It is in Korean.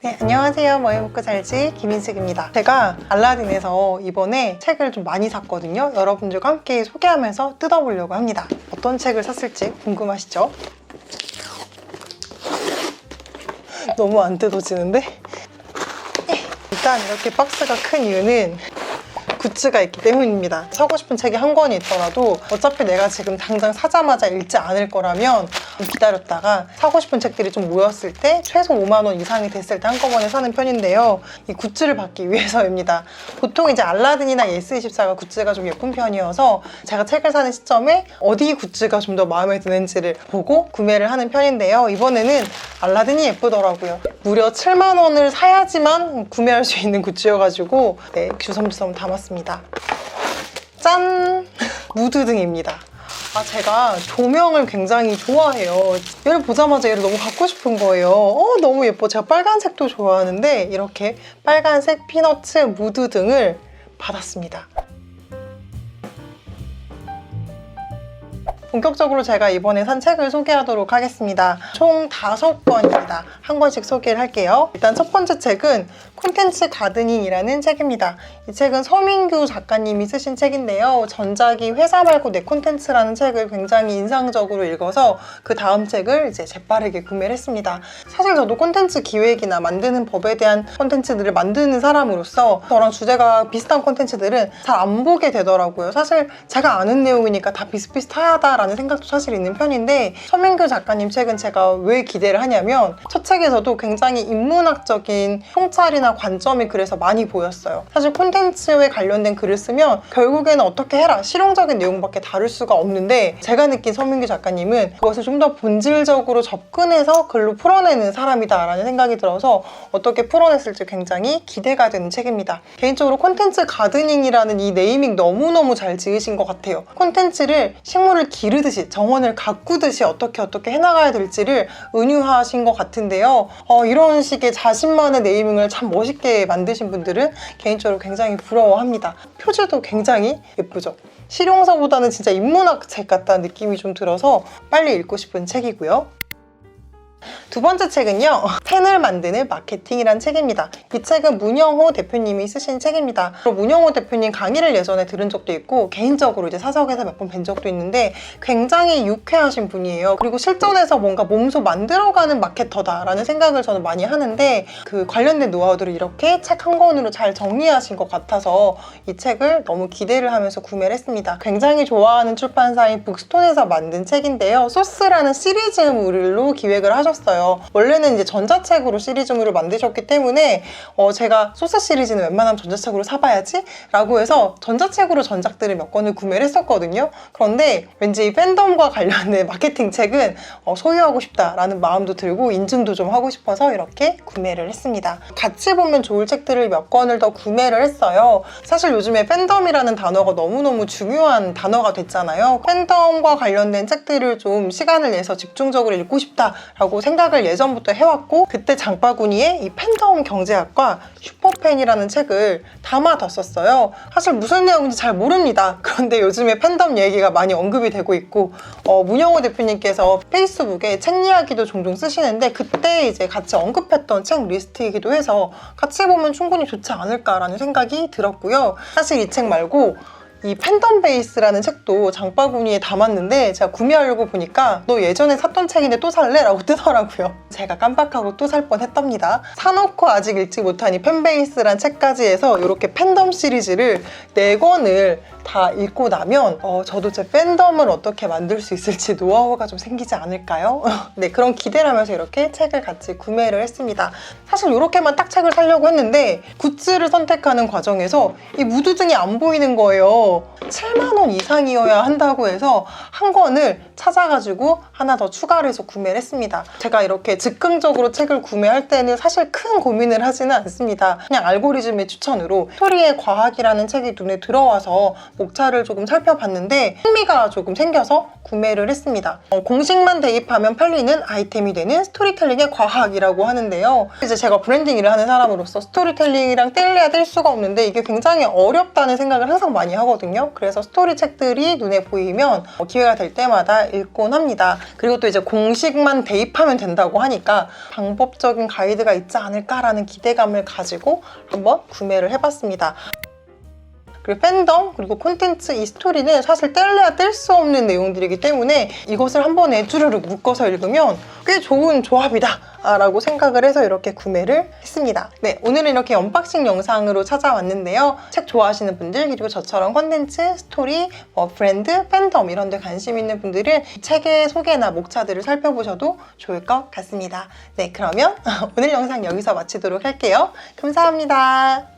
네, 안녕하세요. 뭐 해먹고 살지 김인숙입니다. 제가 알라딘에서 이번에 책을 좀 많이 샀거든요. 여러분들과 함께 소개하면서 뜯어보려고 합니다. 어떤 책을 샀을지 궁금하시죠? 너무 안 뜯어지는데? 일단 이렇게 박스가 큰 이유는 굿즈가 있기 때문입니다. 사고 싶은 책이 한 권이 있더라도 어차피 내가 지금 당장 사자마자 읽지 않을 거라면 기다렸다가 사고 싶은 책들이 좀 모였을 때 최소 5만 원 이상이 됐을 때 한꺼번에 사는 편인데요. 이 굿즈를 받기 위해서입니다. 보통 이제 알라딘이나 예스24가 굿즈가 좀 예쁜 편이어서 제가 책을 사는 시점에 어디 굿즈가 좀 더 마음에 드는지를 보고 구매를 하는 편인데요. 이번에는 알라딘이 예쁘더라고요. 무려 7만 원을 사야지만 구매할 수 있는 굿즈여가지고 네, 주섬주섬 담았습니다. 짠! 무드등입니다. 제가 조명을 굉장히 좋아해요. 얘를 보자마자 얘를 너무 갖고 싶은 거예요. 너무 예뻐. 제가 빨간색도 좋아하는데 이렇게 빨간색 피너츠 무드등을 받았습니다. 본격적으로 제가 이번에 산 책을 소개하도록 하겠습니다. 총 5권입니다. 한 권씩 소개를 할게요. 일단 첫 번째 책은 콘텐츠 가드닝이라는 책입니다. 이 책은 서민규 작가님이 쓰신 책인데요. 전작이 회사 말고 내 콘텐츠라는 책을 굉장히 인상적으로 읽어서 그 다음 책을 이제 재빠르게 구매를 했습니다. 사실 저도 콘텐츠 기획이나 만드는 법에 대한 콘텐츠들을 만드는 사람으로서 저랑 주제가 비슷한 콘텐츠들은 잘 안 보게 되더라고요. 사실 제가 아는 내용이니까 다 비슷비슷하다라는 생각도 사실 있는 편인데 서민규 작가님 책은 제가 왜 기대를 하냐면 첫 책에서도 굉장히 인문학적인 통찰이나 관점이 그래서 많이 보였어요. 사실 콘텐츠에 관련된 글을 쓰면 결국에는 어떻게 해라 실용적인 내용밖에 다룰 수가 없는데 제가 느낀 서민규 작가님은 그것을 좀 더 본질적으로 접근해서 글로 풀어내는 사람이다 라는 생각이 들어서 어떻게 풀어냈을지 굉장히 기대가 되는 책입니다. 개인적으로 콘텐츠 가드닝이라는 이 네이밍 너무너무 잘 지으신 것 같아요. 콘텐츠를 식물을 기르듯이 정원을 가꾸듯이 어떻게 해나가야 될지를 은유하신 것 같은데요. 이런 식의 자신만의 네이밍을 참 멋있게 만드신 분들은 개인적으로 굉장히 부러워합니다. 표지도 굉장히 예쁘죠? 실용서보다는 진짜 인문학 책 같다는 느낌이 좀 들어서 빨리 읽고 싶은 책이고요. 두 번째 책은요. 펜을 만드는 마케팅이란 책입니다. 이 책은 문영호 대표님이 쓰신 책입니다. 문영호 대표님 강의를 예전에 들은 적도 있고 개인적으로 이제 사석에서 몇 번 뵌 적도 있는데 굉장히 유쾌하신 분이에요. 그리고 실전에서 뭔가 몸소 만들어가는 마케터다라는 생각을 저는 많이 하는데 그 관련된 노하우들을 이렇게 책 한 권으로 잘 정리하신 것 같아서 이 책을 너무 기대를 하면서 구매를 했습니다. 굉장히 좋아하는 출판사인 북스톤에서 만든 책인데요. 소스라는 시리즈물로 기획을 하셨어요. 원래는 이제 전자책으로 시리즈물을 만드셨기 때문에 제가 소스 시리즈는 웬만하면 전자책으로 사봐야지 라고 해서 전자책으로 전작들을 몇 권을 구매를 했었거든요. 그런데 왠지 이 팬덤과 관련된 마케팅 책은 소유하고 싶다라는 마음도 들고 인증도 좀 하고 싶어서 이렇게 구매를 했습니다. 같이 보면 좋을 책들을 몇 권을 더 구매를 했어요. 사실 요즘에 팬덤이라는 단어가 너무너무 중요한 단어가 됐잖아요. 팬덤과 관련된 책들을 좀 시간을 내서 집중적으로 읽고 싶다라고 생각을 예전부터 해왔고 그때 장바구니에 이 팬덤 경제학과 슈퍼팬이라는 책을 담아뒀었어요. 사실 무슨 내용인지 잘 모릅니다. 그런데 요즘에 팬덤 얘기가 많이 언급이 되고 있고 문영호 대표님께서 페이스북에 책 이야기도 종종 쓰시는데 그때 이제 같이 언급했던 책 리스트이기도 해서 같이 보면 충분히 좋지 않을까라는 생각이 들었고요. 사실 이 책 말고 이 팬덤 베이스라는 책도 장바구니에 담았는데 제가 구매하려고 보니까 너 예전에 샀던 책인데 또 살래? 라고 뜨더라고요. 제가 깜빡하고 또 살 뻔했답니다. 사놓고 아직 읽지 못한 이 팬베이스란 책까지 해서 이렇게 팬덤 시리즈를 4권을 다 읽고 나면 저도 제 팬덤을 어떻게 만들 수 있을지 노하우가 좀 생기지 않을까요? 네, 그런 기대를 하면서 이렇게 책을 같이 구매를 했습니다. 사실 이렇게만 딱 책을 사려고 했는데 굿즈를 선택하는 과정에서 이 무드등이 안 보이는 거예요. 7만 원 이상이어야 한다고 해서 한 권을 찾아가지고 하나 더 추가를 해서 구매를 했습니다. 제가 이렇게 즉흥적으로 책을 구매할 때는 사실 큰 고민을 하지는 않습니다. 그냥 알고리즘의 추천으로 스토리의 과학이라는 책이 눈에 들어와서 목차를 조금 살펴봤는데 흥미가 조금 생겨서 구매를 했습니다. 공식만 대입하면 팔리는 아이템이 되는 스토리텔링의 과학이라고 하는데요. 이제 제가 브랜딩 일을 하는 사람으로서 스토리텔링이랑 뗄래야 뗄 수가 없는데 이게 굉장히 어렵다는 생각을 항상 많이 하거든요. 그래서 스토리 책들이 눈에 보이면 기회가 될 때마다 읽곤 합니다. 그리고 또 이제 공식만 대입하면 된다고 하니까 방법적인 가이드가 있지 않을까라는 기대감을 가지고 한번 구매를 해봤습니다. 그리고 팬덤, 그리고 콘텐츠, 이 스토리는 사실 뗄래야 뗄 수 없는 내용들이기 때문에 이것을 한 번에 주르륵 묶어서 읽으면 꽤 좋은 조합이다 라고 생각을 해서 이렇게 구매를 했습니다. 네, 오늘은 이렇게 언박싱 영상으로 찾아왔는데요. 책 좋아하시는 분들, 그리고 저처럼 콘텐츠, 스토리, 브랜드, 팬덤 이런 데 관심 있는 분들은 책의 소개나 목차들을 살펴보셔도 좋을 것 같습니다. 네, 그러면 오늘 영상 여기서 마치도록 할게요. 감사합니다.